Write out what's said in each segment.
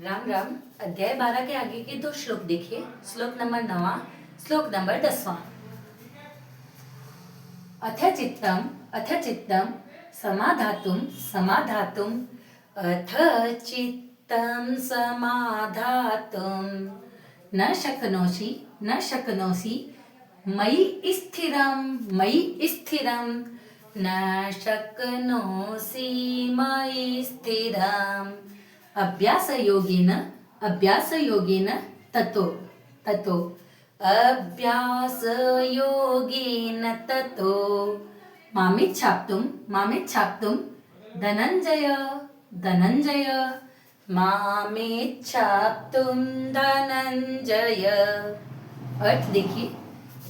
राम राम। अध्याय 12 के आगे के दो श्लोक देखिए। श्लोक नंबर 9, श्लोक नंबर 10। अथ चित्तम समाधातुम समाधातुम अथ चित्तम समाधातुम न शक्नोषि मयि स्थिरम न शक्नोषि मयि स्थिरम अभ्यास योगेन ततो अभ्यास योगेन ततो मामिच्छाप्तुं धनंजय मामिच्छाप्तुं धनंजय। अर्थ देखिए।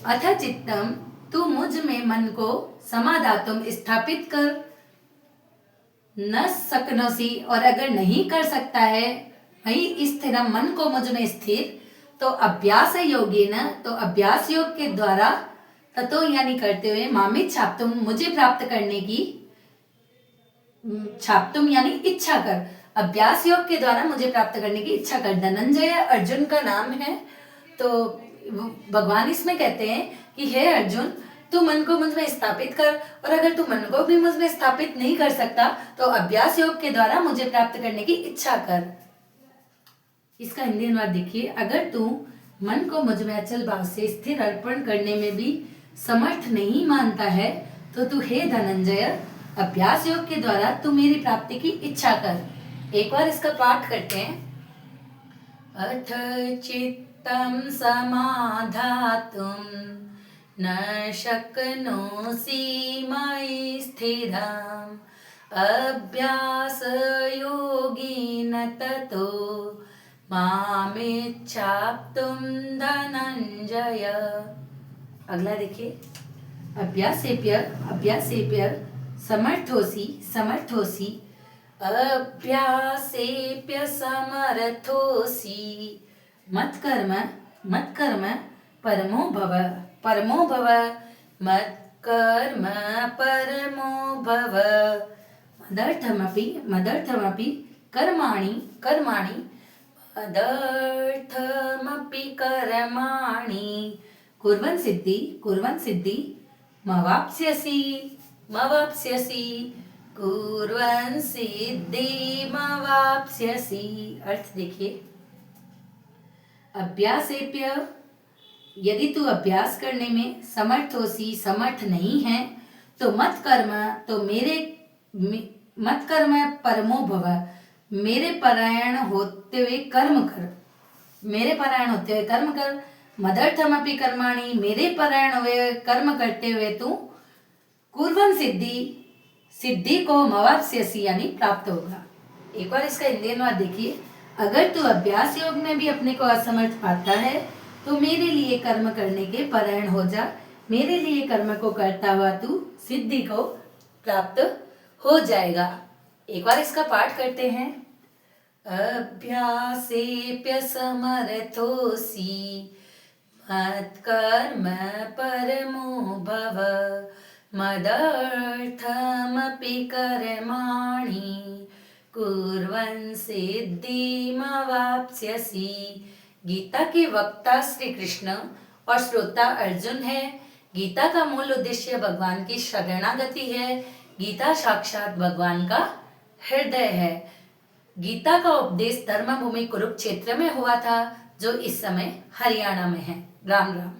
अथ चित्तम, तू मुझ में मन को समाधातुम स्थापित कर, न सकनोसी और अगर नहीं कर सकता है, वही स्थिरम मन को मुझ में स्थिर, तो अभ्यास योगेन तो अभ्यास योग के द्वारा ततो यानी करते हुए मामित छाप्तुम मुझे प्राप्त करने की, छाप्तुम यानी इच्छा कर, अभ्यास योग के द्वारा मुझे प्राप्त करने की इच्छा कर। धनंजय अर्जुन का नाम है, तो भगवान इसमें कहते हैं कि हे अर्जुन, तू मन को मुझ में स्थापित कर, और अगर तू मन को भी मुझ में स्थापित नहीं कर सकता तो अभ्यास योग के द्वारा मुझे प्राप्त करने की इच्छा कर। इसका हिंदी अनुवाद देखिए। अगर तू मन को मुझ में अचल भाव से स्थिर अर्पण करने में भी समर्थ नहीं मानता है, तो तू हे धनंजय, अभ्यास योग के द्वारा तू मेरी प्राप्ति की इच्छा कर। एक बार इसका पाठ करते हैं। अथ चित्तम समाधातुम न शक्नोषि मयि स्थिरम अभ्यास योगेन ततो मामिच्छाप्तुं धनंजय। अगला देखिए। अभ्यासेप्य समर्थोसी अभ्यासेप्य समर्थोसी मत्कर्म परमो भव मत्कर्म परमो भव मदर्थमपि कर्माणि मदर्थमपि कर्माणि कुर्वन् सिद्धि मवाप्स्यसि कुर्वन् सिद्धिमवाप्स्यसि। अर्थ देखिए। अभ्यासेप्य, यदि तू अभ्यास करने में समर्थ नहीं है, तो मत कर्म भव, मेरे परायण होते हुए कर्म कर। मदर्थमपि कर्माणि, मेरे परायण हुए कर्म करते हुए तू कुर्वन् सिद्धि को मवाप्स्यसि यानी प्राप्त होगा। एक बार इसका हिंदी अनुवाद देखिए। अगर तू अभ्यास योग में भी अपने को असमर्थ पाता है, तो मेरे लिए कर्म करने के परायण हो जा। मेरे लिए कर्म को करता हुआ तू सिद्धि को प्राप्त हो जाएगा। एक बार इसका पाठ करते हैं। अभ्यासेप्य समर्थोसी मत्कर्म परमो भव मदर्थमपि कर्माणि कुर्वन् सिद्धिमवाप्स्यसि। गीता के वक्ता श्री कृष्ण और श्रोता अर्जुन है। गीता का मूल उद्देश्य भगवान की शरणागति है। गीता साक्षात भगवान का हृदय है। गीता का उपदेश धर्मभूमि कुरुक्षेत्र में हुआ था, जो इस समय हरियाणा में है। राम राम।